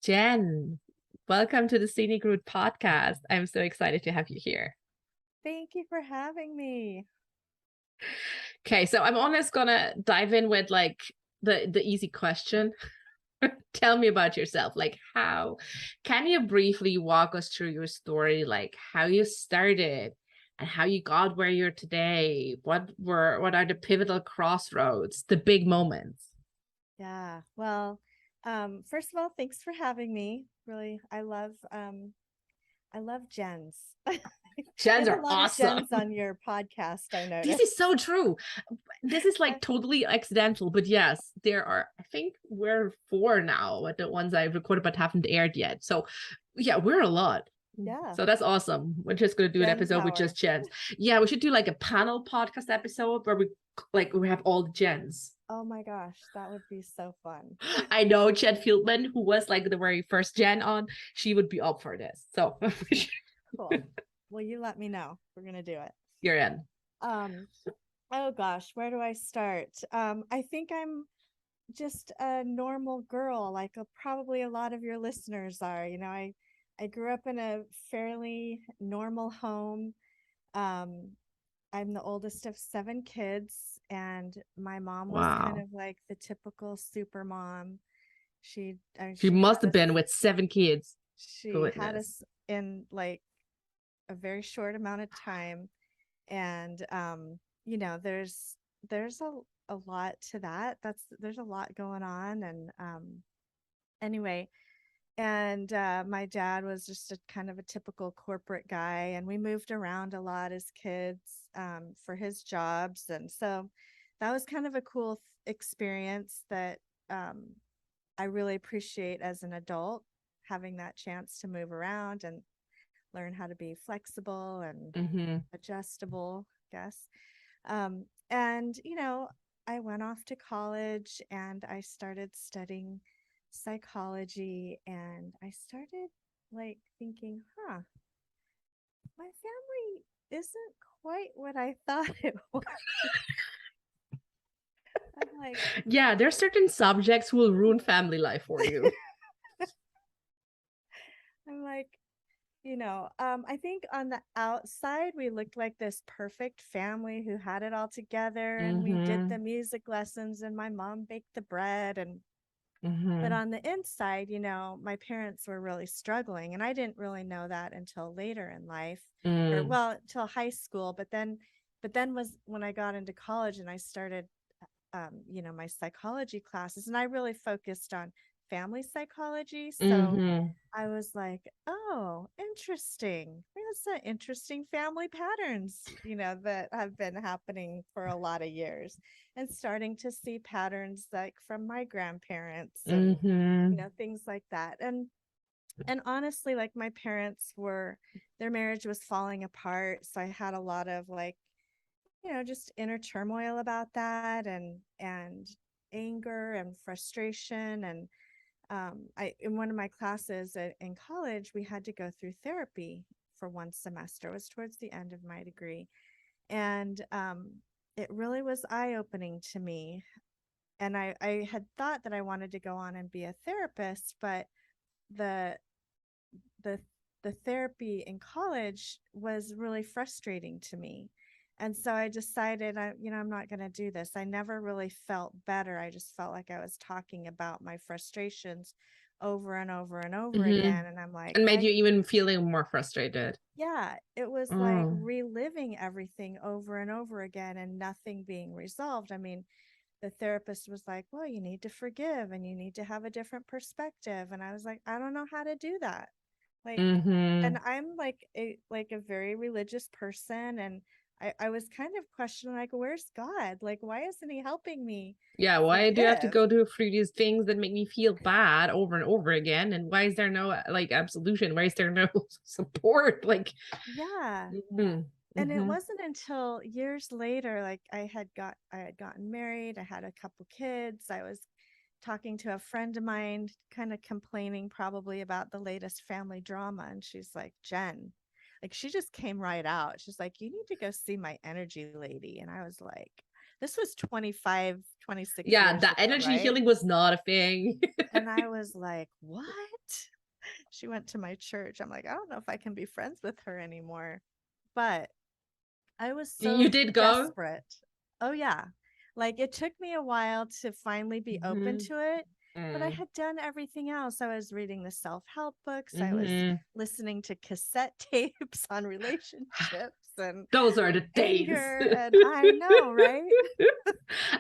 Jen, welcome to the Scenic podcast. I'm so excited to have you here. Thank you for having me. Okay, so I'm almost gonna dive in with like the easy question. Tell me about yourself. Like how can you briefly walk us through your story, like how you started and how you got where you're today? What are the pivotal crossroads, the big moments? Yeah. Well, first of all, thanks for having me. Really, I love Jens. Gens There's a are lot of awesome. Jens on your podcast, I This is noticed. so true. This is like totally accidental, but yes, there are, I think we're four now, but the ones I recorded but haven't aired yet. So yeah, we're a lot. Yeah. So that's awesome. We're just gonna do an Jen episode with Power. just gens. Yeah, we should do like a panel podcast episode where we have all the gens. Oh my gosh, that would be so fun. I know Jen Fieldman, who was like the very first gen on, she would be up for this. So Cool. Well, you let me know. We're gonna do it. you're in. Um, oh gosh, where do I start? I think I'm just a normal girl, like probably a lot of your listeners are. I grew up in a fairly normal home. Um, I'm the oldest of seven kids, and my mom was kind Wow. of like the typical super mom. She She she must had have us been with seven kids. she had Goodness. us in like a very short amount of time, and there's a lot to that. There's a lot going on, and anyway, and my dad was just a kind of a typical corporate guy, and we moved around a lot as kids for his jobs, and so that was kind of a cool experience that um, I really appreciate as an adult, having that chance to move around and learn how to be flexible and Mm-hmm. adjustable, I guess. And I went off to college and I started studying psychology, and I started like thinking, my family isn't quite what I thought it was. I'm like, Yeah, there's certain subjects who will ruin family life for you. I'm like, I think on the outside we looked like this perfect family who had it all together, and we did Mm-hmm. the music lessons and my mom baked the bread, and but Mm-hmm. on the inside, my parents were really struggling, and I didn't really know that until later in life, or Mm. well, till high school, but then was when I got into college and I started my psychology classes, and I really focused on family psychology. So Mm-hmm. I was like, oh, interesting. There's some interesting family patterns, that have been happening for a lot of years, and starting to see patterns like from my grandparents and, Mm-hmm. things like that. And honestly, like my parents their marriage was falling apart. So I had a lot of like, just inner turmoil about that, and anger and frustration. And I in one of my classes in college, we had to go through therapy for one semester. It was towards the end of my degree, and it really was eye opening to me. And I had thought that I wanted to go on and be a therapist, but the the the therapy in college was really frustrating to me. And so I decided I'm not going to do this. I never really felt better. I just felt like I was talking about my frustrations over and over and over Mm-hmm. again. And I'm like, And made you even feeling more frustrated. yeah, it was like Oh. reliving everything over and over again and nothing being resolved. I mean, the therapist was like, well, you need to forgive and you need to have a different perspective. And I was like, I don't know how to do that. Like, Mm-hmm. and I'm like a very religious person, and I was kind of questioning, like, where's God? Like, why isn't he helping me Yeah, why do you have to forgive? go through these things that make me feel bad over and over again? And why is there no like absolution? Why is there no support? Like, Yeah. mm-hmm. And it Mm-hmm. wasn't until years later, like I had gotten married, I had a couple kids, I was talking to a friend of mine, kind of complaining probably about the latest family drama. And she's like, Jen, like she just came right out. She's like, you need to go see my energy lady. And I was like, This was 25, 26 Yeah, years that ago, energy right? healing was not a thing. And I was like, what? She went to my church. I'm like, I don't know if I can be friends with her anymore. But I was You so did go? desperate. Oh, yeah. Like it took me a while to finally be open Mm-hmm. to it, but I Mm. had done everything else. I was reading the self-help books, I was Mm-hmm. listening to cassette tapes on relationships and Those are the days. anger. And I know, right?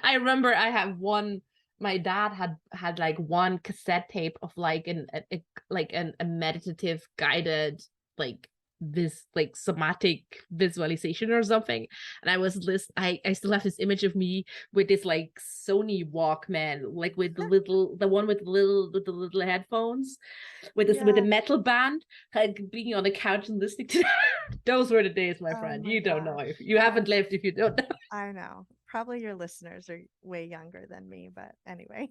I remember I have one. My dad had like one cassette tape of like a meditative guided like this like somatic visualization or something, and I was I still have this image of me with this like Sony Walkman, like with the one with the little headphones, with a Yeah. metal band, like being on the couch and listening to that. Those were the days, my Oh friend. my You don't know, if gosh. you haven't lived, if you don't know. I know. Probably your listeners are way younger than me, but anyway.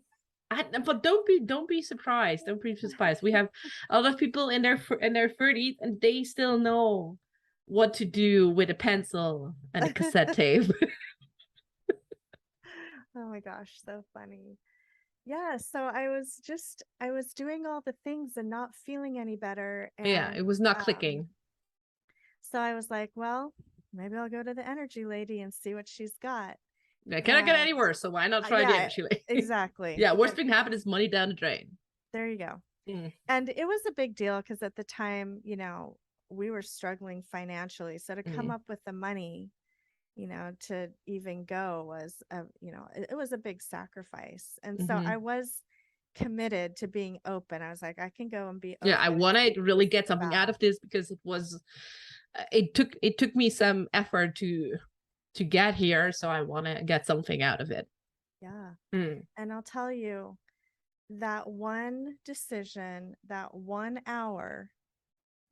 But don't be surprised. Don't be surprised. We have a lot of people in their 30s and they still know what to do with a pencil and a cassette tape. Oh my gosh, so funny. Yeah, so I was doing all the things and not feeling any better. Yeah, it And was not clicking. so I was like, well, maybe I'll go to the energy lady and see what she's got. It cannot get any And worse, so why not try the yeah, energy? exactly. Yeah, worst thing happen is money down the drain. There you go. Mm, And it was a big deal because at the time, we were struggling financially. So to come mm, up with the money, to even go was, it was a big sacrifice. And so mm-hmm. I was committed to being open. I was like, I can go and be Yeah, I open and want see to what really this get is something out about. of this because it took me some effort to get here, so I want to get something out of it. Yeah. Mm, And I'll tell you that one decision, that 1 hour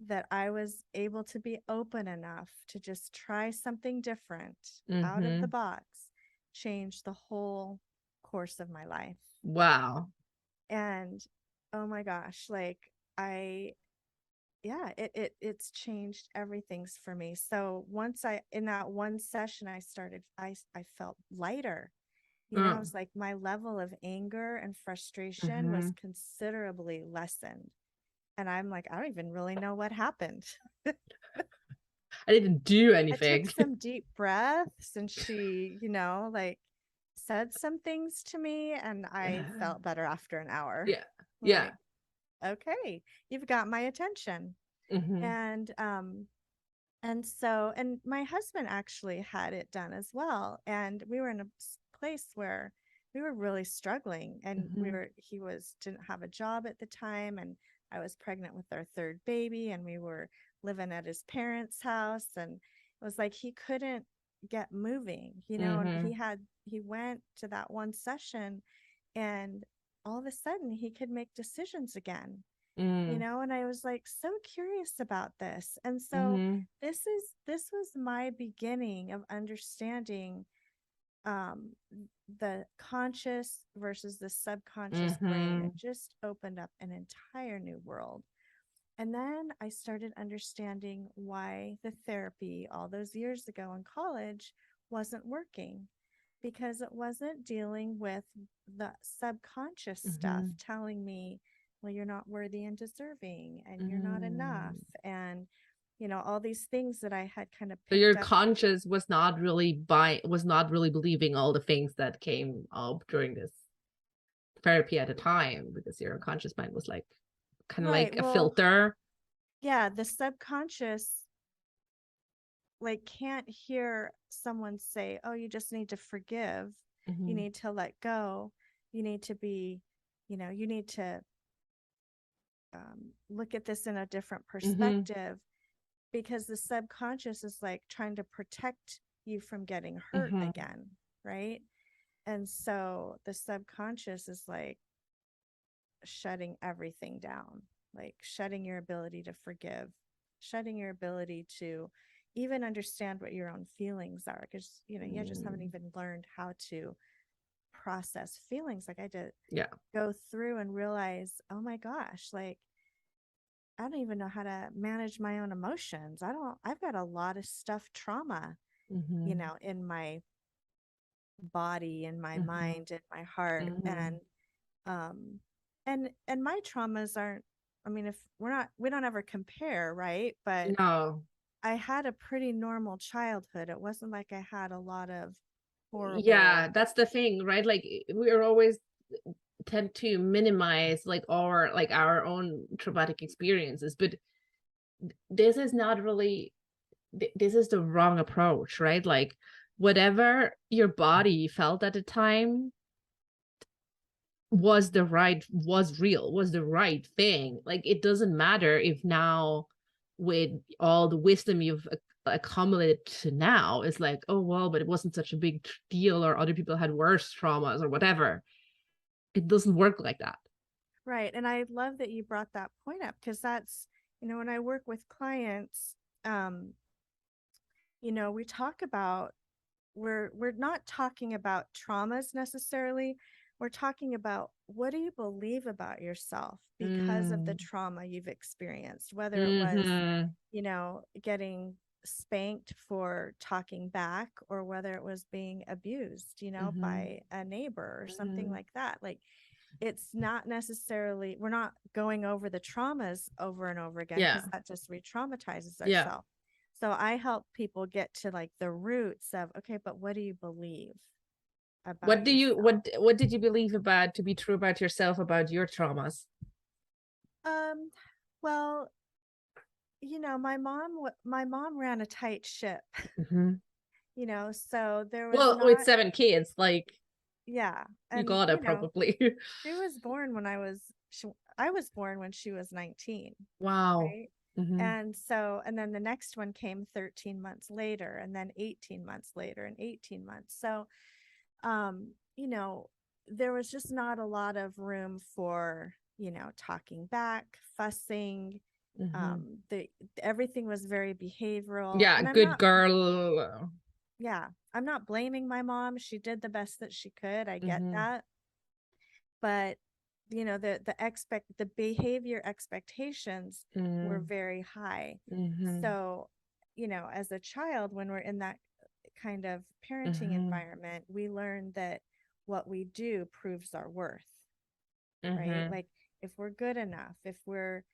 that I was able to be open enough to just try something different out of the mm-hmm. box changed the whole course of my life. Wow. And oh my gosh, like I yeah, it's changed everything's for me. So once I in that one session I felt lighter. I Mm, was like my level of anger and frustration mm-hmm. was considerably lessened. And I'm like, I don't even really know what happened. I didn't do I took anything. some deep breaths and she, like said some things to me and I felt better after an hour. Yeah. Yeah. Like, okay, you've got my attention. Mm-hmm. And my husband actually had it done as well. And we were in a place where we were really struggling and Mm-hmm. he didn't have a job at the time. And I was pregnant with our third baby and we were living at his parents' house. And it was like he couldn't get moving, and Mm-hmm. he went to that one session and all of a sudden he could make decisions again, Mm, and I was like so curious about this. And so mm-hmm. this was my beginning of understanding um the conscious versus the subconscious brain. Mm-hmm. It just opened up an entire new world. And then I started understanding why the therapy all those years ago in college wasn't working, because it wasn't dealing with the subconscious stuff Mm-hmm. telling me, well, you're not worthy and deserving and you're not enough. Mm. And, all these things that I had kind of So your picked up. conscious was not really believing all the things that came up during this therapy at the time, because your unconscious mind was like kind of Right. like a Well, filter. yeah, the subconscious like can't hear someone say, oh, you just need to forgive, you Mm-hmm. need to let go, you need to be, you need to look at this in a different Mm-hmm. perspective, because the subconscious is like trying to protect you from getting hurt Mm-hmm. again, right? And so the subconscious is like shutting everything down, like shutting your ability to forgive, shutting your ability to even understand what your own feelings are, because you just haven't Mm. even learned how to process feelings. Like I had to Yeah. go through and realize, oh my gosh, like I don't even know how to manage my own emotions. I've got a lot of stuff trauma, Mm-hmm. in my body and my Mhm. mind and my heart. Mhm. Um and my traumas aren't, I mean, if we don't ever compare, right? But No. I had a pretty normal childhood. It wasn't like I had a lot of Yeah, horrible. that's the thing, right? Like we're always tend to minimize like our own traumatic experiences, but this is not really this is the wrong approach, right? Like whatever your body felt at the time was real, was the right thing. Like it doesn't matter if now with all the wisdom you've accumulated to now, it's like, oh well, but it wasn't such a big deal, or other people had worse traumas or whatever. It doesn't work like that. Right. And I love that you brought that point up, because that's, when I work with clients, um, we talk about, we're not talking about traumas necessarily. We're talking about, what do you believe about yourself because of the Mm. trauma you've experienced, whether it was, Mm-hmm. getting spanked for talking back, or whether it was being abused, Mm-hmm. by a neighbor or something Mm-hmm. like that. Like, it's not necessarily, we're not going over the traumas over and over again, Yeah. because that just re-traumatizes Yeah. ourselves. So I help people get to like the roots of, okay, but what do you believe about What do you yourself? what did you believe about to be true about yourself about your traumas? um well, my mom ran a tight ship. Mm-hmm. So there was Well, with not, 7 kids, like yeah. you And gotta probably. she was born when I was born when she was 19, Wow. right? Mm-hmm. And then the next one came 13 months later, and then 18 months later, and 18 months. So, um, you know, there was just not a lot of room for, talking back, fussing. Mm-hmm. The Everything was very behavioral. Yeah, And good girl. I'm not blaming my mom. She did the best that she could. I get Mm-hmm. that. But the behavior expectations were Mm-hmm. very high. Mm-hmm. So, as a child, when we're in that kind of parenting Mm-hmm. environment, we learn that what we do proves our worth, right? Mm-hmm. Like, if we're good enough, if we're,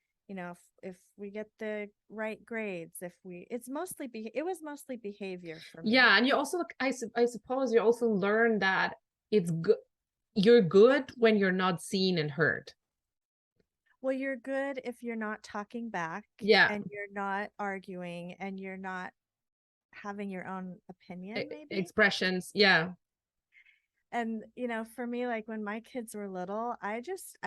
if we get the right grades, if we it's mostly it was mostly behavior for me. Yeah, and you also, I suppose, you also learn that it's good. You're good when you're not seen and heard. Well, you're good if you're not talking back, Yeah, and you're not arguing, and you're not having your own opinion, maybe. expressions. Yeah, And, for me, like when my kids were little, I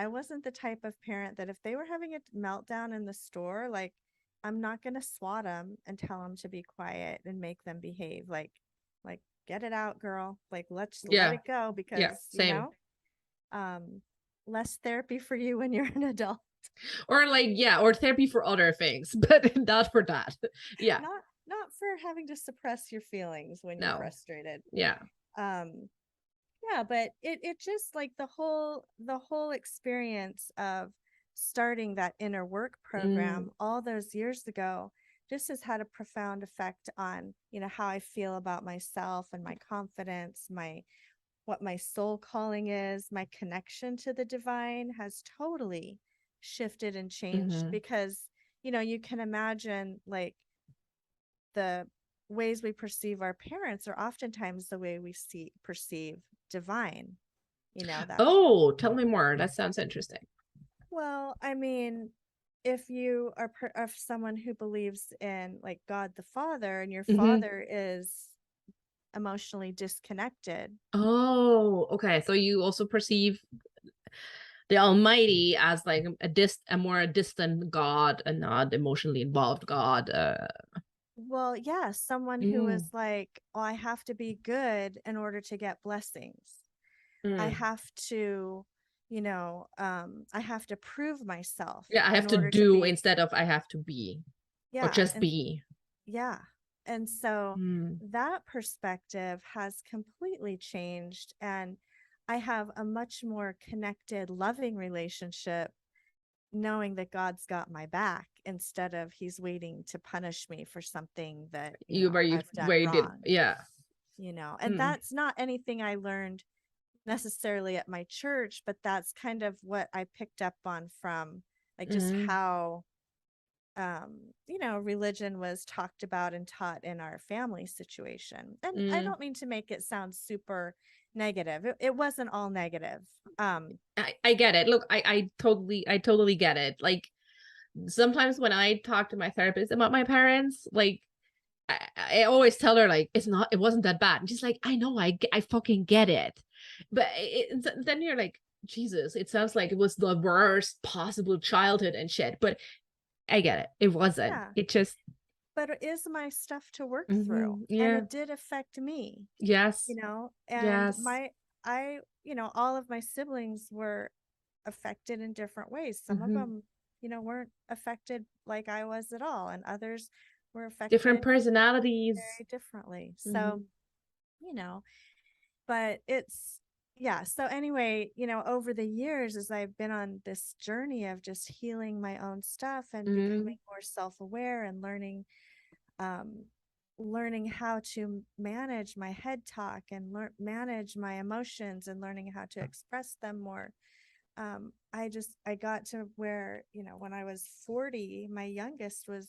wasn't the type of parent that if they were having a meltdown in the store, like, I'm not going to swat them and tell them to be quiet and make them behave. Like, get it out, girl. Like, let's let yeah, it go, yeah. because, Same. um, less therapy for you when you're an adult. Or like, yeah, or therapy for other things, but not for that. Yeah. Not for having to suppress your feelings when you're No. frustrated. Yeah. um yeah, but it just, like, the whole experience of starting that inner work Mm, program all those years ago just has had a profound effect on, how I feel about myself and my confidence, my what my soul calling is, my connection to the divine has totally shifted and changed, mm-hmm. because, you can imagine, like, the ways we perceive our parents are oftentimes the way we perceive divine, that. Oh, tell me more. That sounds interesting. Well, I mean, if you are of someone who believes in, like, God the Father, and your Mm-hmm. father is emotionally disconnected. Oh, okay. So you also perceive the Almighty as like a more distant God, and not emotionally involved God. Well, yeah, someone who is Mm, like, oh, I have to be good in order to get blessings. I mm. have to, I have to prove myself Yeah, I have in to order to do be, instead of I have to be, or yeah. just And be. yeah. And so Mm, that perspective has completely changed. And I have a much more connected, loving relationship, knowing that God's got my back, instead of he's waiting to punish me for something that, you I've done where you did, wrong. yeah. And Mm, that's not anything I learned necessarily at my church, but that's kind of what I picked up on from like just mm, how religion was talked about and taught in our family situation. And I mm. don't mean to make it sound super negative. It wasn't all negative. I get it. Look, I totally get it. Like sometimes when I talk to my therapist about my parents, like I always tell her like it wasn't that bad. And she's like, I know, I fucking get it. But then you're like, Jesus, it sounds like it was the worst possible childhood and shit. But I get it. It wasn't. Yeah, It just but it is my stuff to work through. And yeah. it did affect me, Yes. and Yes. all of my siblings were affected in different ways. Some of Hmm. them, weren't affected like I was at all, and others were Different affected personalities. very differently. So, Hmm. you know, but yeah. So, anyway, over the years, as I've been on this journey of just healing my own stuff and Hmm. becoming more self aware and um, learning how to manage my head talk and manage my emotions and learning how to express them more. I got to where, when I was 40, my youngest was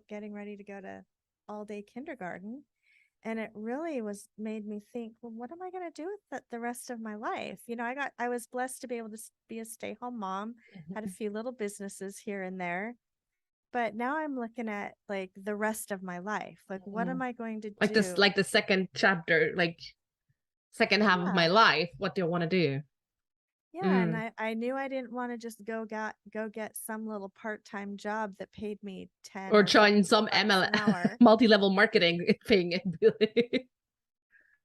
getting ready to go to all day kindergarten. And it really made me think, well, what am I going to do with the rest of my life? I was blessed to be able to be a stay-home mom, had a few little businesses here and there, but now I'm looking at like the rest of my life. Like, what am I going to Like this, do? like the second chapter, like second half of my Yeah. life. What do I want to do? Yeah, and Mm. I knew I didn't want to just go get some little part-time job that paid me 10 Or or join 15 some bucks ML an hour. multi-level marketing thing and be like,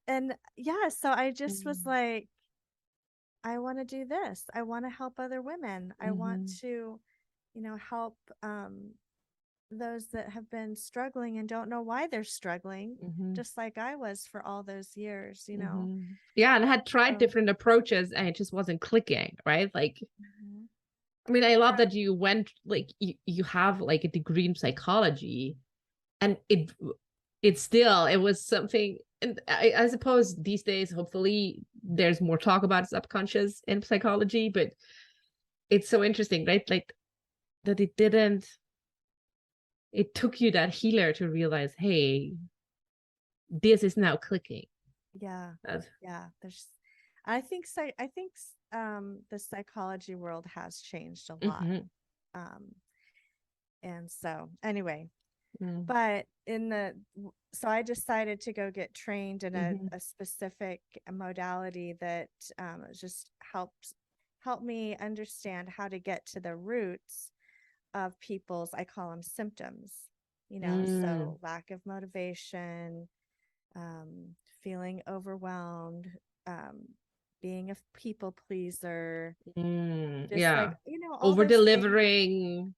And yeah, so I just was mm, like, I want to do this. I want to help other women. I want mhm, to, help those that have been struggling and don't know why they're struggling, mhm, just like I was for all those years. mhm. Yeah, and I had tried So, different approaches and it just wasn't clicking, right? Like, mhm. I mean, I love Yeah, that you went like you have like a degree in psychology and it was something, and I suppose these days hopefully there's more talk about subconscious in psychology, but it's so interesting, right? Like that it took you that healer to realize, hey, this is now clicking. yeah, That's, yeah. I think the psychology world has changed a lot. mhm, Um, and so anyway, mm, but so I decided to go get trained in mhm, a specific modality that just helped me understand how to get to the roots of people's, I call them symptoms, mm, so lack of motivation, um, feeling overwhelmed, um, being a people pleaser, just like, yeah. all Over those things, delivering.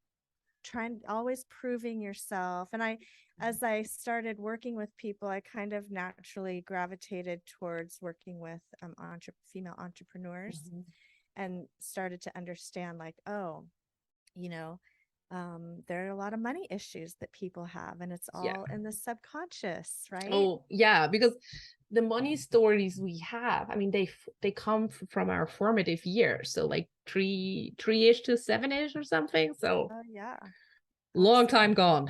trying always proving yourself. And as I started working with people, I kind of naturally gravitated towards working with female entrepreneurs Mhm. and started to understand like, oh, you know, there are a lot of money issues that people have, and it's Yeah. all in the subconscious, right? Oh, yeah, because the money stories we have, I mean, they come from our formative years, so like three-ish to seven-ish or something. So Oh, yeah, long time absolutely. gone.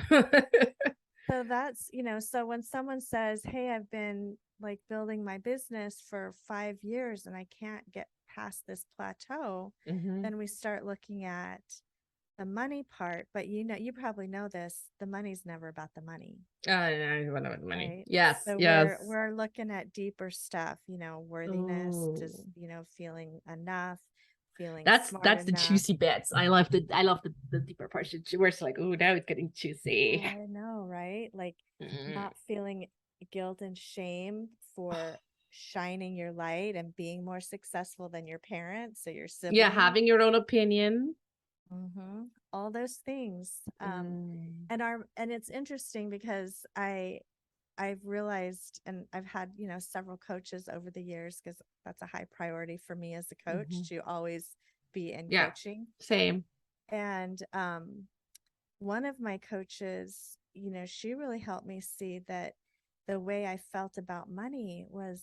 So that's, so when someone says, hey, I've been like building my business for 5 years and I can't get past this plateau, Hmm. then we start looking at the money part. But you probably know this, the money's never about the money, I want to money. right? Yes, So yes. we're looking at deeper stuff, worthiness, just, Oh, feeling enough, feeling smart that's the enough. juicy bits. I love the deeper parts where it's like, oh, now it's getting juicy. I know, right? Like Mm. not feeling guilt and shame for shining your light and being more successful than your parents or your Yeah, siblings. having your own opinion. All those things. Mm, And it's interesting because I've realized, and I've had, several coaches over the years, because that's a high priority for me as a mhm. coach to always be in Yeah, coaching. same. And one of my coaches, she really helped me see that the way I felt about money was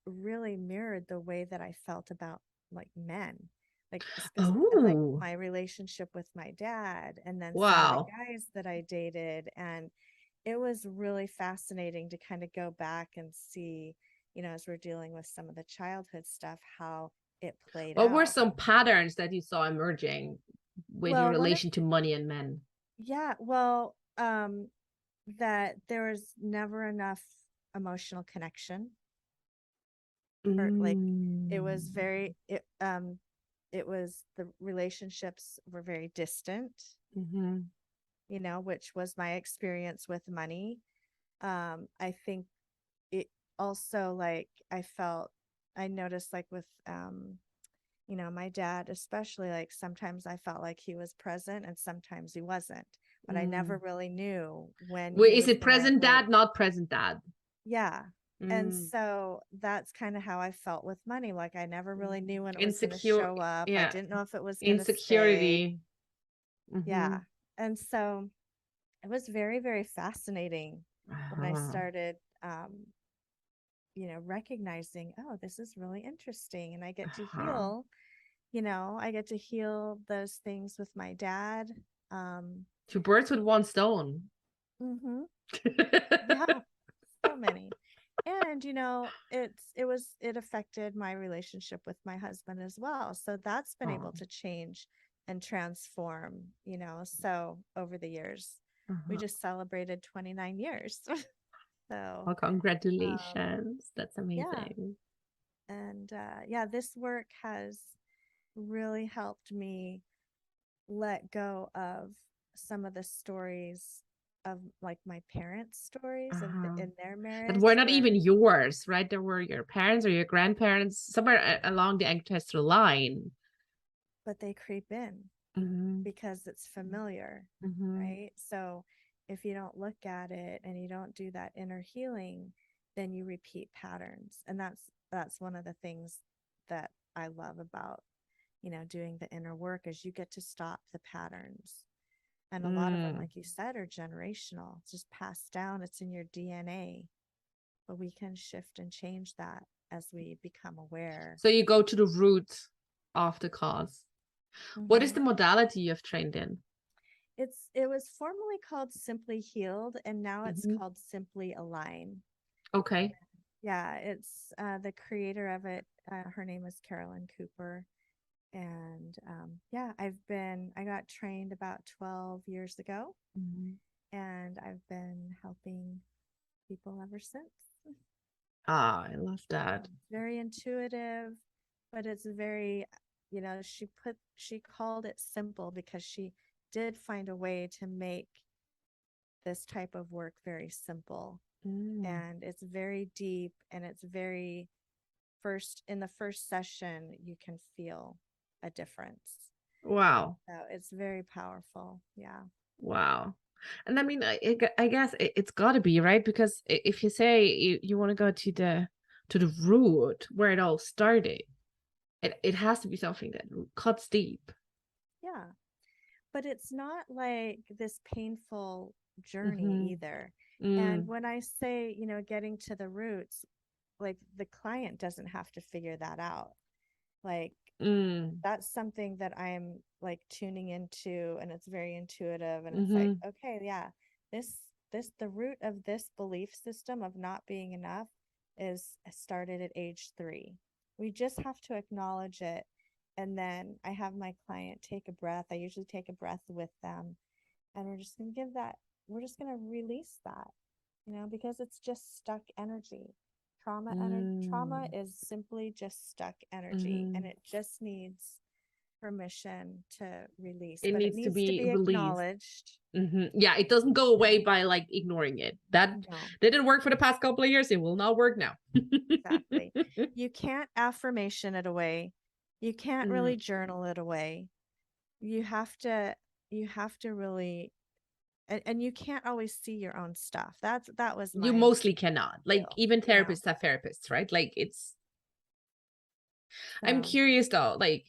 really mirrored the way that I felt about like men, like like Oh, my relationship with my dad, and then some of the wow. guys that I dated. And it was really fascinating to kind of go back and see, as we're dealing with some of the childhood stuff, how it played What were out. some patterns that you saw emerging with your Well, relation to money and men? yeah, well, that there was never enough emotional connection, or like it was Mm. very it was, the relationships were very distant, Mm-hmm. which was my experience with money. I think it also, like, I noticed, like, with my dad especially, like sometimes I felt like he was present and sometimes he wasn't, but I never Mm. really knew when Wait, he is was it gonna, present like, dad, not present dad? yeah. And Mm. so that's kind of how I felt with money. Like I never really knew when it was going to Insecure, show up. I yeah, didn't know if it was going to stay. insecurity. Mm-hmm. Yeah. And so it was very, very fascinating when I Uh-huh. started, recognizing, oh, this is really interesting. And Uh-huh. I get to heal those things with my dad. Um, Two birds with one stone. mhm. Yeah, so many. And it affected my relationship with my husband as well. So that's been Oh, able to change and transform, so over the years. We uh-huh. just celebrated 29 years. So, Well, um, congratulations. That's yeah. amazing. And yeah, this work has really helped me let go of some of the stories of like my parents' stories and Uh-huh. in their That were marriage, not where even yours, right? There were your parents or your grandparents, somewhere along the ancestral line. but they creep in Mm-hmm. because it's familiar, Mm-hmm. right? So if you don't look at it and you don't do that inner healing, then you repeat patterns. And that's one of the things that I love about, doing the inner work, is you get to stop the patterns. And a lot of them, Mm. like you said, are generational. It's just passed down, it's in your DNA. But we can shift and change that as we become aware. So you go to the root of the cause. What is Mm-hmm. the modality you've trained in? It was formerly called Simply Healed, and now it's Mm-hmm. called Simply Align. Okay. Yeah, it's the creator of it. Her name is Carolyn Cooper, and yeah, I got trained about 12 years ago, Mm-hmm. and I've been helping people ever since. Ah, I love that. It's very intuitive, but it's very, she called it simple because she did find a way to make this type of work very simple. Mm. And it's very deep, and it's very, first in the first session you can feel a difference. Wow. So it's very powerful. Yeah. Wow. And I mean, I guess it's got to be, right? Because if you say you want to go to the root where it all started, it has to be something that cuts deep. Yeah, but it's not like this painful journey Mm-hmm. either. And Mm, when I say, getting to the roots, like the client doesn't have to figure that out. Like mm, that's something that I'm like tuning into, and it's very intuitive, and it's like, mm-hmm. okay, yeah, the root of this belief system of not being enough is started at age 3. We just have to acknowledge it. And then I have my client take a breath. I usually take a breath with them, and we're just going to release that, because it's just stuck energy. Trauma Mm, is simply just stuck energy, and mm-hmm. it just needs permission to release, It but it needs to needs to be be released. acknowledged. Mm-hmm. Yeah, it doesn't go away Yeah. by like ignoring it. That No, didn't work for the past couple of years. It will not work now. exactly. You can't affirmation it away. You can't Mm. really journal it away. You have to really, and you can't always see your own stuff. That was You my mostly cannot. Like deal, even therapists have therapists, right? Like it's I'm So curious though, like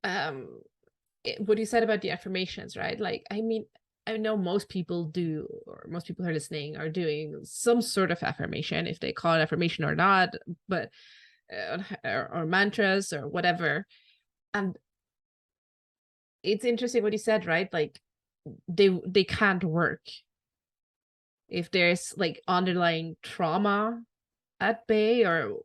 um what you said about the affirmations, right? Like I mean, I know most people do, or most people who are listening are doing some sort of affirmation, if they call it affirmation or not, but or mantras or whatever. And it's interesting what you said, right? Like they can't work if there's like underlying trauma at bay, or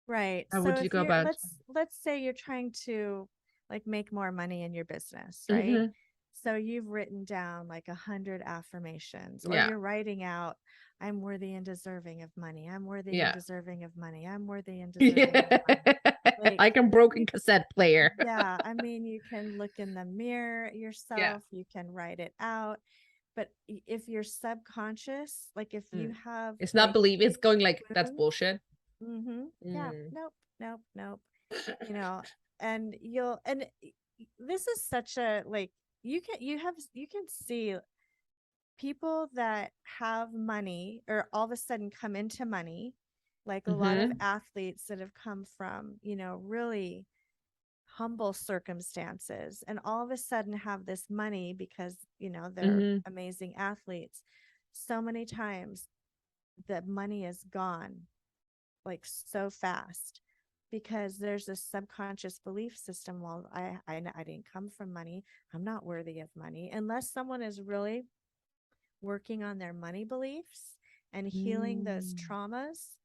Right. how So would you if go you're, about? let's say you're trying to like make more money in your business, right? Mm-hmm. So you've written down like 100 affirmations, or Yeah. you're writing out, I'm worthy and deserving of money. I'm worthy and Yeah. deserving of money. I'm worthy and deserving of Yeah. money. Like, Like a broken you, cassette player. yeah, I mean, you can look in the mirror at Yeah. yourself, you can write it out. But if you're subconscious, like if you Mm. have It's not like believe, it's going like that's wounds, bullshit. yeah, Mm. nope, nope, nope. You know, and you'll, and this is such a like, you can see people that have money or all of a sudden come into money, like a lot of Mm-hmm. athletes that have come from, really humble circumstances and all of a sudden have this money because, they're Mm-hmm. amazing athletes. So many times the money is gone like so fast because there's a subconscious belief system. Well, I didn't come from money. I'm not worthy of money. Unless someone is really working on their money beliefs and healing those Mm. traumas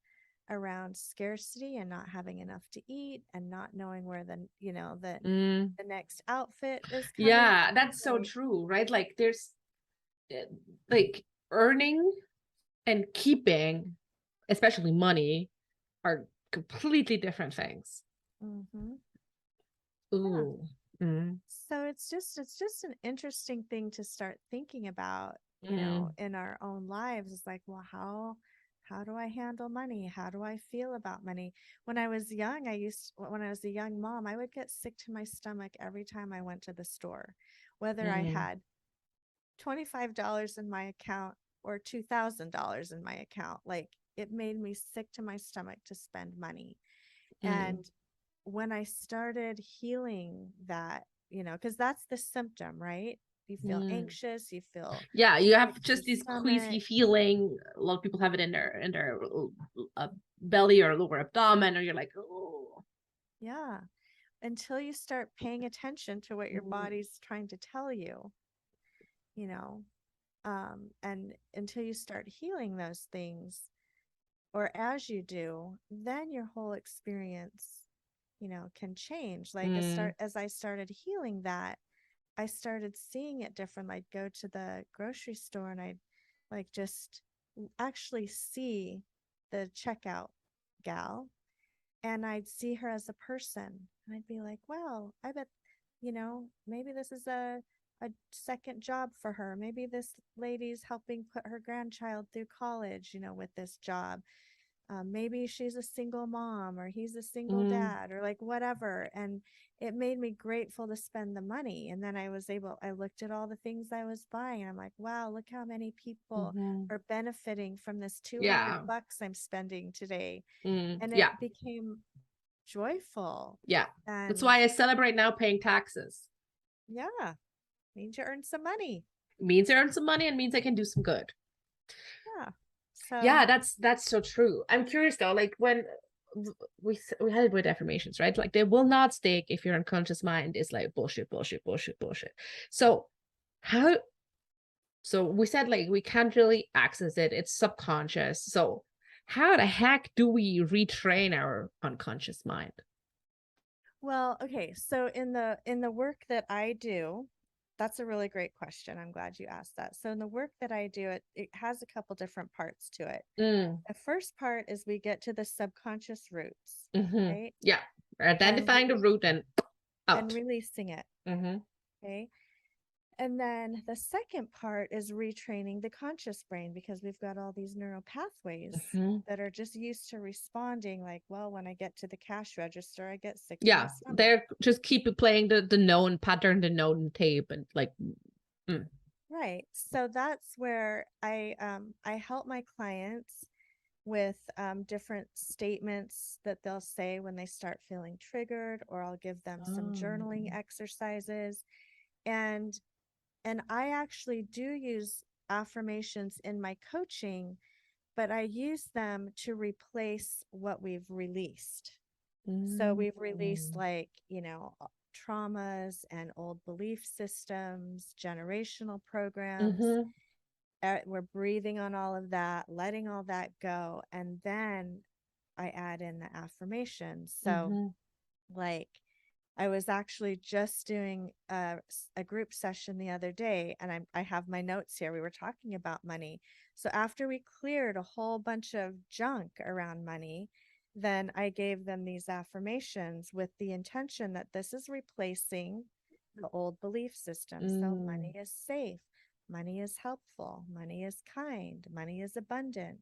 around scarcity and not having enough to eat and not knowing where Mm. the next outfit is coming Yeah, from. that's so Like, true, right? Like there's uh, like earning and keeping, especially money, are completely different things. mhm, yeah. Ooh. Mm. So it's just an interesting thing to start thinking about, Mm. in our own lives. It's like, well, how do I handle money? How do I feel about money? When I was young, when I was a young mom, I would get sick to my stomach every time I went to the store, whether I Mm. had $25 in my account or $2,000 in my account. Like, it made me sick to my stomach to spend money. Mm. And when I started healing that, because that's the symptom, right? You feel Mm. anxious, you feel Yeah, you sick have to your just this stomach. queasy feeling. A lot of people have it in their belly or lower abdomen, or you're like, oh. Yeah. Until you start paying attention to what your Mm. body's trying to tell you, you know, and until you start healing those things, or as you do, then your whole experience, can change. Like, Mm. as I started healing that, I started seeing it different. I'd go to the grocery store and I'd like just actually see the checkout gal, and I'd see her as a person. And I'd be like, well, I bet, maybe this is a second job for her. Maybe this lady's helping put her grandchild through college, with this job. Maybe she's a single mom or he's a single Mm. dad or like whatever. And it made me grateful to spend the money. And then I looked at all the things I was buying and I'm like, wow, look how many people Mm-hmm. are benefiting from this 200 Yeah. bucks I'm spending today. Mm. And Yeah. it became joyful. Yeah. That's And why I celebrate now paying taxes. yeah, means you earn some money. It means I earn some money and means I can do some good. Yeah. So Yeah, that's so true. I'm curious though, like when we had it with affirmations, right? Like they will not stick if your unconscious mind is like bullshit, bullshit, bullshit, bullshit. So how so we said like we can't really access it, it's subconscious. So how the heck do we retrain our unconscious mind? well, okay. So in the work that I do, that's a really great question. I'm glad you asked that. So in the work that I do, it has a couple different parts to it. Mm, The first part is we get to the subconscious roots, mm-hmm. right? Yeah. And Identifying the root and and out. releasing it. Mm-hmm. Okay. And then the second part is retraining the conscious brain because we've got all these neural pathways Mm-hmm. that are just used to responding like, well, when I get to the cash register, I get sick to my Yeah, stomach. they're just keep playing the known pattern, the known tape, and like, mm, Right. So that's where I help my clients with different statements that they'll say when they start feeling triggered, or I'll give them some oh, journaling exercises. And And I actually do use affirmations in my coaching, but I use them to replace what we've released. So Mm, we've released, like, traumas and old belief systems, generational programs. mm-hmm, We're breathing on all of that, letting all that go. And then I add in the affirmations. So, mm-hmm, like, I was actually just doing a group session the other day, and I have my notes here. We were talking about money. So after we cleared a whole bunch of junk around money, then I gave them these affirmations with the intention that this is replacing the old belief system. So mm, money is safe, money is helpful, money is kind, money is abundant,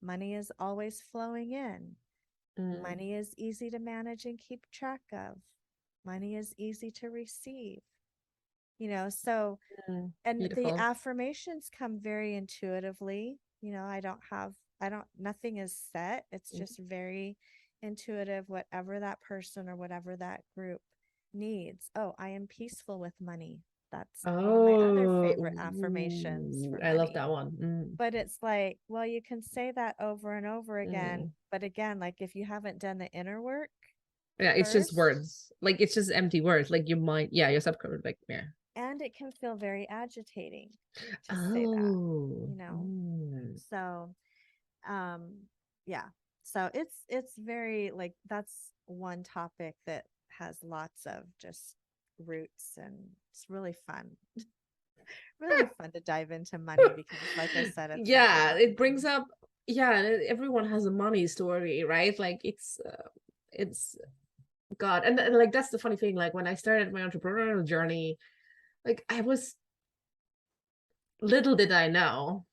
money is always flowing in. mm, Money is easy to manage and keep track of. Money is easy to receive. So, mm. and the Beautiful. affirmations come very intuitively. Nothing is set. It's Mm. just very intuitive, whatever that person or whatever that group needs. Oh, I am peaceful with money. That's one of my other Oh, favorite affirmations ooh, for I love money. that one. Mm, But it's like, well, you can say that over and over again. mm. But again, like, if you haven't done the inner work Yeah, it's just first, words. Like it's just empty words. Like your mind, yeah, your subconscious, like, yeah. and it can feel very agitating to say that, Oh, you know. mm, So, um, yeah. So it's very, like, that's one topic that has lots of just roots, and it's really fun. Really fun to dive into money because, like I said, it's my yeah, favorite it brings thing. up, yeah, everyone has a money story, right? Like it's God, and like that's the funny thing. Like when I started my entrepreneurial journey, like I was little did I know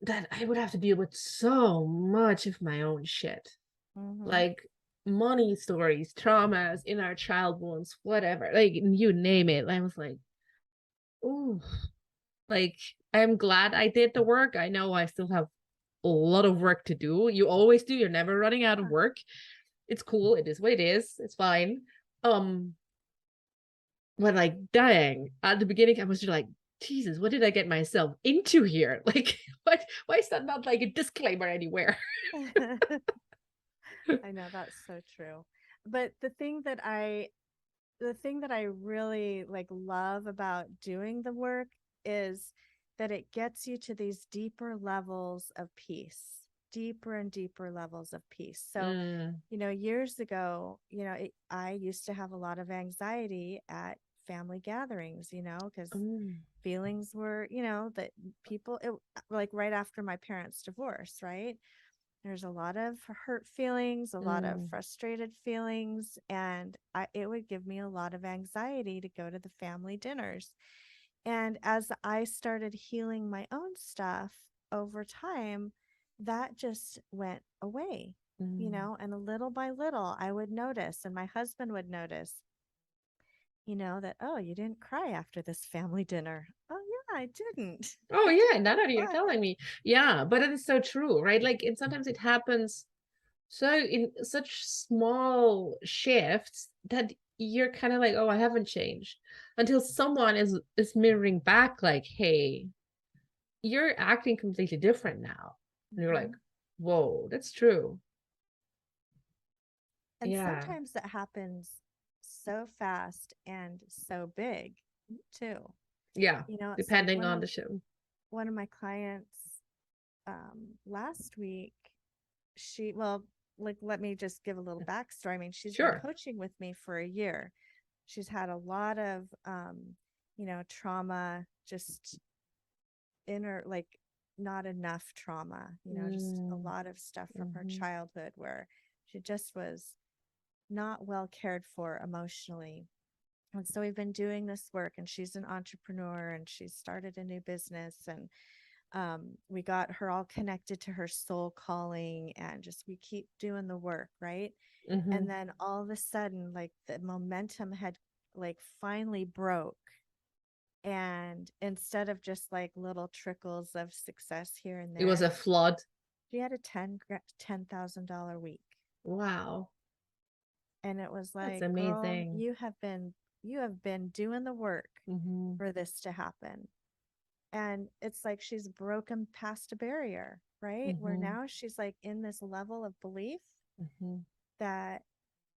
that I would have to deal with so much of my own shit, Mm-hmm. like money stories, traumas, inner child wounds, whatever, like you name it. I was like, oh, like I'm glad I did the work. I know I still have a lot of work to do. You always do. You're never running out of Yeah. work. It's cool. It is what it is. It's fine. Um, but like dying at the beginning, I was just like, Jesus, what did I get myself into here? Like, what? Why is that not like a disclaimer anywhere? I know, that's so true. But the thing that I really, like, love about doing the work is that it gets you to these deeper levels of peace, deeper and deeper levels of peace. So, Mm, years ago, I used to have a lot of anxiety at family gatherings, because mm, feelings were, that people, like right after my parents' divorce, right? There's a lot of hurt feelings, a lot of mm, frustrated feelings, and it would give me a lot of anxiety to go to the family dinners. And as I started healing my own stuff over time, that just went away, mm. and little by little, I would notice, and my husband would notice, that, oh, you didn't cry after this family dinner. Oh, yeah, I didn't. Oh I yeah, didn't now that you're cry. telling me, yeah, but it is so true, right? Like, and sometimes it happens so in such small shifts that you're kind of like, oh, I haven't changed, until someone is mirroring back, like, hey, you're acting completely different now, and you're like, Mhm. whoa, that's true. And Yeah, sometimes it happens so fast and so big too. yeah, It's like depending on the show. one of my clients last week, well, like, let me just give a little backstory. I mean, she's been Sure. coaching with me for a year. She's had a lot of trauma, just inner, like, not enough trauma, just a Mm, lot of stuff from her mhm, childhood where she just was not well cared for emotionally. And so we've been doing this work, and she's an entrepreneur, and she's started a new business, and we got her all connected to her soul calling, and just we keep doing the work, right? And mhm. then all of a sudden, like, the momentum had, like, finally broke, and instead of just like little trickles of success here and It was there, a flood. she had a $10,000 week. Wow, And it was that's like, girl, amazing. you have been you have been doing the work Mm-hmm. for this to happen. And it's like she's broken past a barrier, right? Where Mm-hmm. now she's like in this level of belief Mm-hmm. that,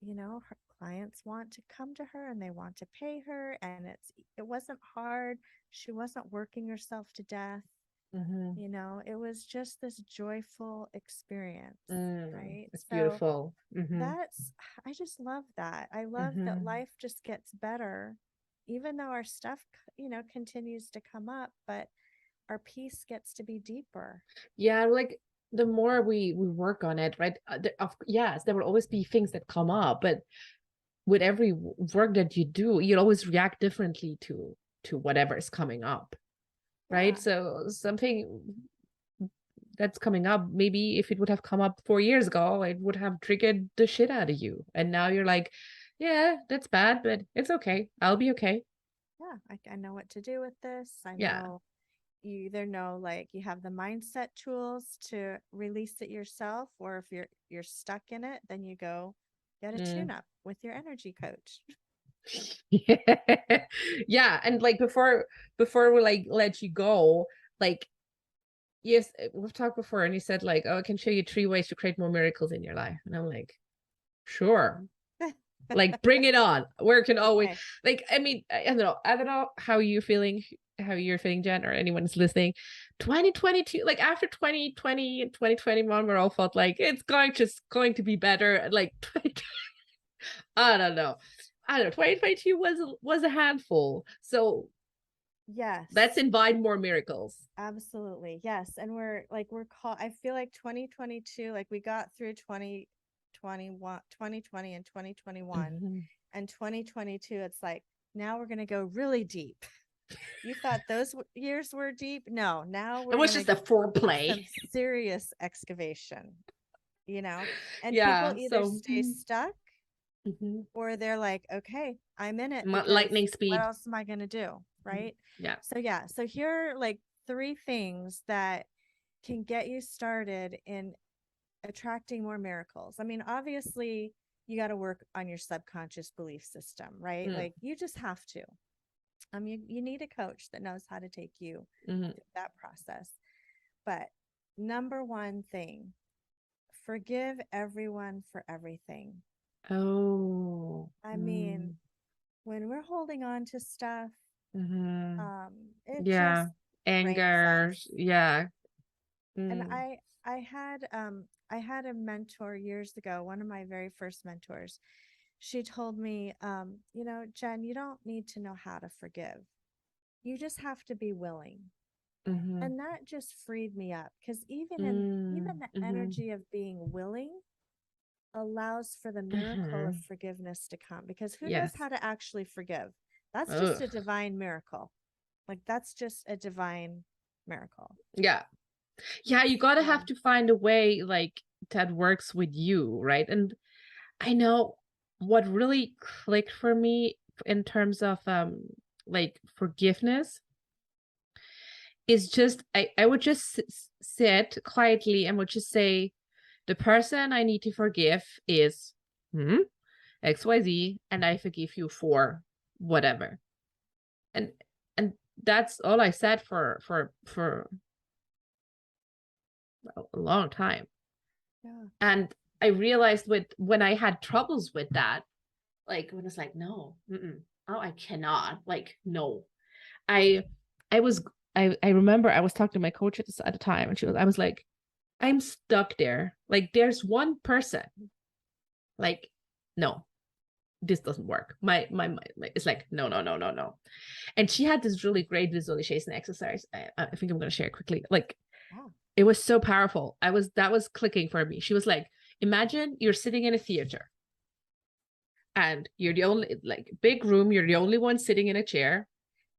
her clients want to come to her and they want to pay her, and it wasn't hard. She wasn't working herself to death. Mm-hmm. It was just this joyful experience, right? It's So beautiful. Mm-hmm. that's I just love that. I love that Mm-hmm. life just gets better, even though our stuff, continues to come up, but our peace gets to be deeper. Yeah, like the more we work on it, right? Yes, there will always be things that come up, but with every work that you do, you'll always react differently to whatever is coming up, right? Yeah. So something that's coming up, maybe if it would have come up 4 years ago, it would have triggered the shit out of you, and now you're like, yeah, that's bad, but it's okay. I'll be okay. Yeah. I know what to do with this. I Yeah. know you either know, like, you have the mindset tools to release it yourself, or if you're stuck in it, then you go get a tune Mm. up with your energy coach. Yeah, and like before we like let you go, like, yes, we've talked before, and you said like, oh, I can show you 3 ways to create more miracles in your life, and I'm like, sure, like bring it on. Where can always, Okay. like, I mean, I don't know how you're feeling, Jen, or anyone's listening. 2022, like after 2020 and 2021, we're all felt like it's going to be better. Like I don't know. 2022 was a handful. So let's Yes. invite more miracles. Absolutely. Yes. And we're called, I feel like 2022, like we got through 2020 and 2021, Mhm. and 2022, it's like, now we're going to go really deep. You thought those years were deep? No, now It we're was going just to a foreplay. some serious excavation, and people Yeah. either So stay stuck, mhm. or they're like, okay, I'm in it because Lightning what speed. else am I going to do? Mhm. Right. Yeah. So, yeah. So, here are like 3 things that can get you started in attracting more miracles. I mean, obviously, you got to work on your subconscious belief system, right? Mm. Like, you just have to. You need a coach that knows how to take you Mhm. through that process. But number one thing, forgive everyone for everything. Oh. I mean, Mm. when we're holding on to stuff, Mhm. um, it just Yeah. drains Anger. us. Yeah. And Mm. I had a mentor years ago, one of my very first mentors. She told me, Jen, you don't need to know how to forgive. You just have to be willing. Mhm. And that just freed me up, because even Mm. the Mhm. energy of being willing allows for the miracle of Mhm. forgiveness to come, because who knows Yes. how to actually forgive? That's just Ugh. a divine miracle. Like, that's just a divine miracle. Yeah. Yeah, you gotta have So, to find a way like that works with you, right? And I know what really clicked for me in terms of like forgiveness is just I would just sit quietly and would just say the person I need to forgive is XYZ, and I forgive you for whatever. And and that's all I said for a long time. yeah. And I realized when I had troubles with that, like when it's like, no, oh, I cannot, like, no. I I was I remember I was talking to my coach at the time, and I was like, I'm stuck there. Like, there's one person, like, no, this doesn't work. My mind, it's like, no, no, no, no, no. And she had this really great visualization exercise. I think I'm gonna share it quickly. Like, Wow. it was so powerful. That was clicking for me. She was like, imagine you're sitting in a theater and you're the only, like, big room, you're the only one sitting in a chair,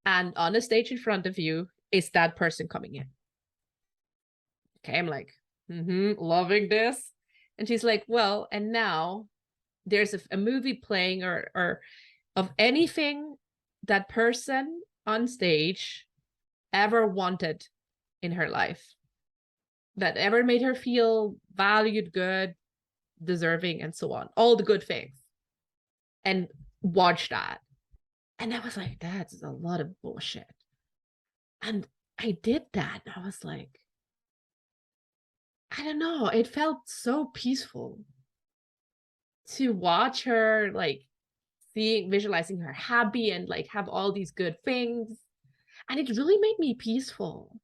and on the stage in front of you is that person coming in. Okay, I'm like, loving this. And she's like, well, and now there's a movie playing, or of anything that person on stage ever wanted in her life, that ever made her feel valued, good, deserving, and so on, all the good things, and watch that. And I was like, that's a lot of bullshit. And I did that. I was like, I don't know. It felt so peaceful to watch her, like seeing, visualizing her happy and like have all these good things. And it really made me peaceful.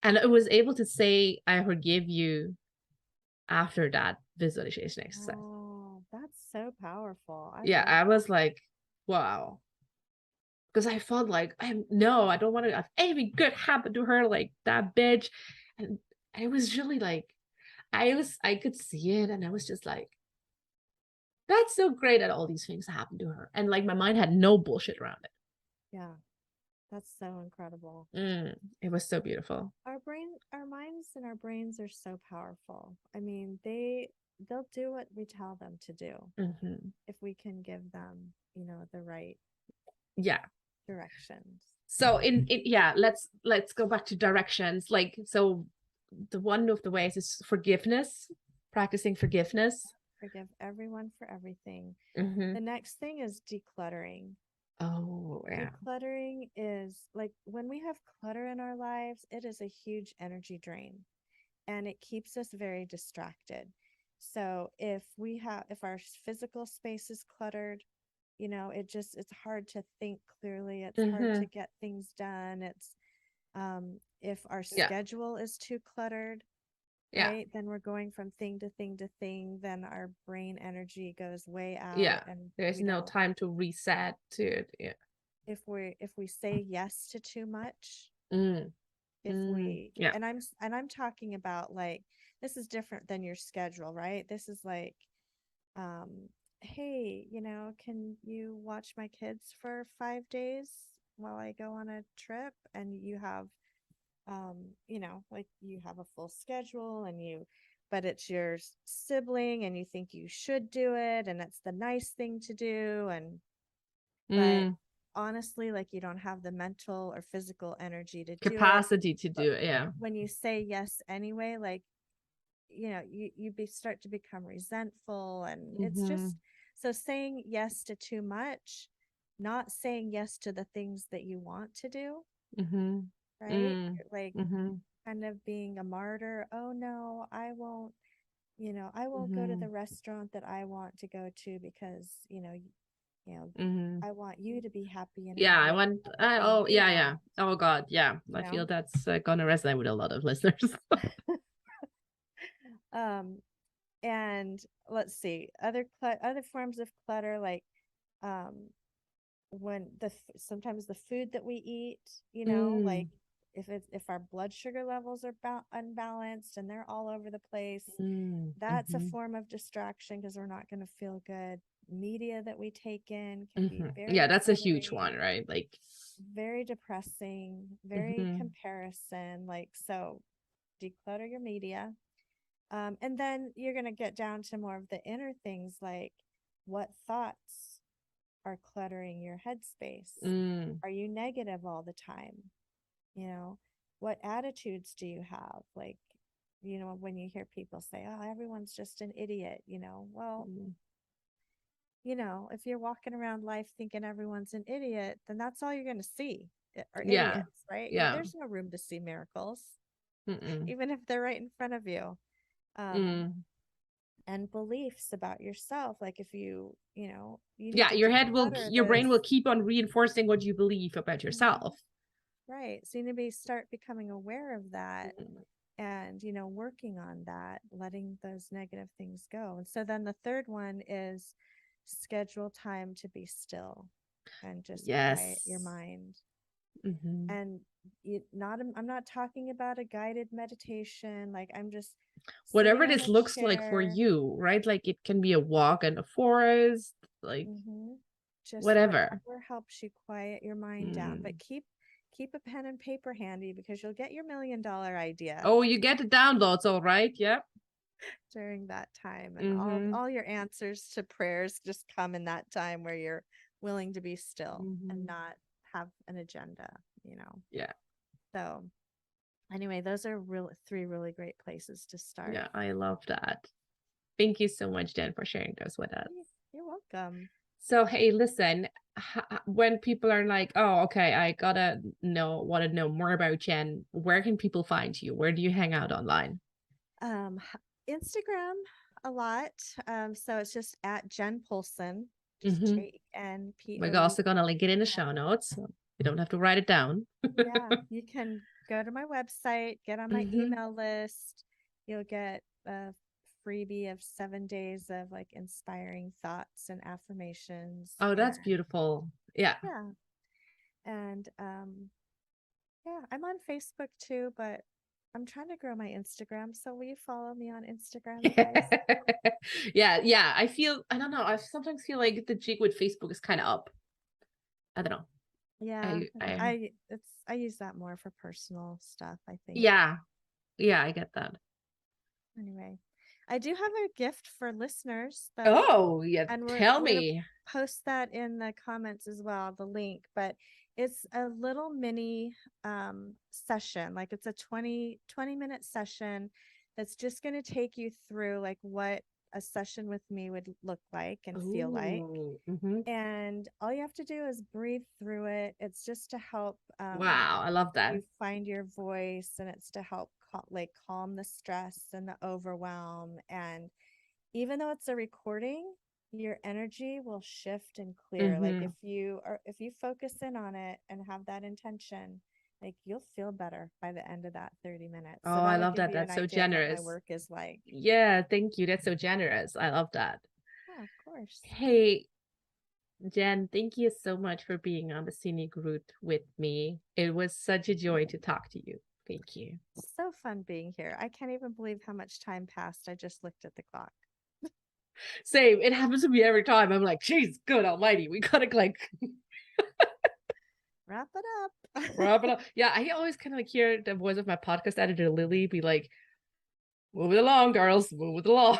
And I was able to say, I forgive you after that visualization exercise. Oh, that's so powerful. I Yeah, love I that. was like, wow. Because I felt like, no, I don't want to have anything good happen to her, like that bitch. And it was really like, I could see it, and I was just like, that's so great that all these things happened to her. And like my mind had no bullshit around it. Yeah, that's so incredible. It was so beautiful. Our minds and our brains are so powerful. I mean, they'll do what we tell them to do Hmm. if we can give them, the right Yeah. directions. So yeah, let's go back to directions. Like, so the one of the ways is forgiveness, practicing forgiveness. Forgive everyone for everything. Hmm. The next thing is decluttering. Oh, yeah. Decluttering is like when we have clutter in our lives, it is a huge energy drain and it keeps us very distracted. So if our physical space is cluttered, it's hard to think clearly. It's hard to Hmm. get things done. If our Yeah. schedule is too cluttered, Yeah. right, then we're going from thing to thing to thing, then our brain energy goes way out Yeah. and There's no time to reset to it. Yeah. if we say yes to too much, Mm. if we Yeah. and I'm talking about like this is different than your schedule, right? This is like um hey, can you watch my kids for 5 days while I go on a trip? And you have like you have a full schedule and but it's your sibling and you think you should do it and it's the nice thing to do, but Mm. honestly, like you don't have the mental or physical energy to do it. Capacity to But do it. Yeah. when you say yes anyway, like start to become resentful, and it's just Hmm. so saying yes to too much, not saying yes to the things that you want to do, Hmm. right? Mm. Like Hmm. kind of being a martyr. Oh no, I won't go to Hmm. the restaurant that I want to go to because Hmm. I want you to be happy and I Yeah, want I to do want. everything Oh, you yeah, want, yeah. Oh God, yeah. you I feel know? that's gonna resonate with a lot of listeners. um, and let's see, other forms of clutter, like um, when sometimes the food that we eat, like Mm. if our blood sugar levels are unbalanced and they're all over the place, Mm. that's a Hmm. form of distraction because we're not going to feel good. Media that we take in can be Hmm. Yeah, very that's a huge cluttery, one, right? Like. very depressing, very Hmm. comparison. Like, so declutter your media. And then you're going to get down to more of the inner things, like what thoughts are cluttering your headspace? Mm. Are you negative all the time? You know, what attitudes do you have? Like, when you hear people say, oh, everyone's just an idiot, well, Mm. if you're walking around life thinking everyone's an idiot, then that's all you're going to see are Yeah. idiots, right? Yeah. There's no room to see miracles, Mm-mm. even if they're right in front of you. Um, Mm. and beliefs about yourself. Like if you need Yeah, to your brain will this, keep on reinforcing what you believe about Mhm. yourself. Right. So you need to start becoming aware of that Mm. and, working on that, letting those negative things go. And so then the third one is schedule time to be still and just quiet your Yes. mind. Hmm. And I'm not talking about a guided meditation. Like I'm just Whatever sitting on this a looks like for chair. you, right? Like it can be a walk in the forest, like Hmm. Just whatever. whatever helps you quiet your mind down. But Mm. keep a pen and paper handy because you'll get your $1 million idea Oh, you get the downloads, all right? Yep. during that time, and Mm-hmm. all your answers to prayers just come in that time where you're willing to be still and Mm-hmm. not have an agenda. Yeah. So anyway, those are three really great places to start. Yeah, I love that. Thank you so much, Jen, for sharing those with us. You're welcome. So, hey, listen, when people are like, oh, okay, I gotta want to know more about Jen, where can people find you? Where do you hang out online? Instagram a lot. So it's just at Jen Poulson, just Hmm. We're JenPoulson. also gonna link it in the show notes, so you don't have to write it down. Yeah, you can go to my website, get on my Hmm. email list. You'll get a freebie of 7 days of like inspiring thoughts and affirmations. Oh, And that's beautiful. Yeah. yeah, and yeah, I'm on Facebook too, but I'm trying to grow my Instagram. So will you follow me on Instagram, you guys? Yeah. I don't know. I sometimes feel like the jig with Facebook is kind of up. I don't know. Yeah, I use that more for personal stuff, I think. Yeah. Yeah, I get that. Anyway, I do have a gift for listeners though, Oh, yeah. and Tell we're gonna me. post that in the comments as well, the link, but it's a little mini session. Like it's a 20-minute session that's just going to take you through like what a session with me would look like and feel like. Oh, hmm. And all you have to do is breathe through it. It's just to help Wow, I love that. you find your voice, and it's to help like calm the stress and the overwhelm. And even though it's a recording, your energy will shift and clear. Like Hmm. if you focus in on it and have that intention, like you'll feel better by the end of that 30 minutes. Oh, So I that'll love give that. you an That's so idea of what my generous. work is like. Yeah, thank you. That's so generous. I love that. Yeah, of course. Hey, Jen, thank you so much for being on the scenic route with me. It was such a joy to talk to you. Thank you. So fun being here. I can't even believe how much time passed. I just looked at the clock. Same. It happens to me every time. I'm like, geez, good almighty. We gotta like Wrap it up. wrap it up. Yeah, I always kind of like hear the voice of my podcast editor, Lily, be like, move it along, girls, move it along.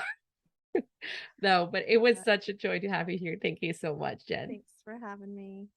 No, but it was such a joy to have you here. Thank you so much, Jen. Thanks for having me.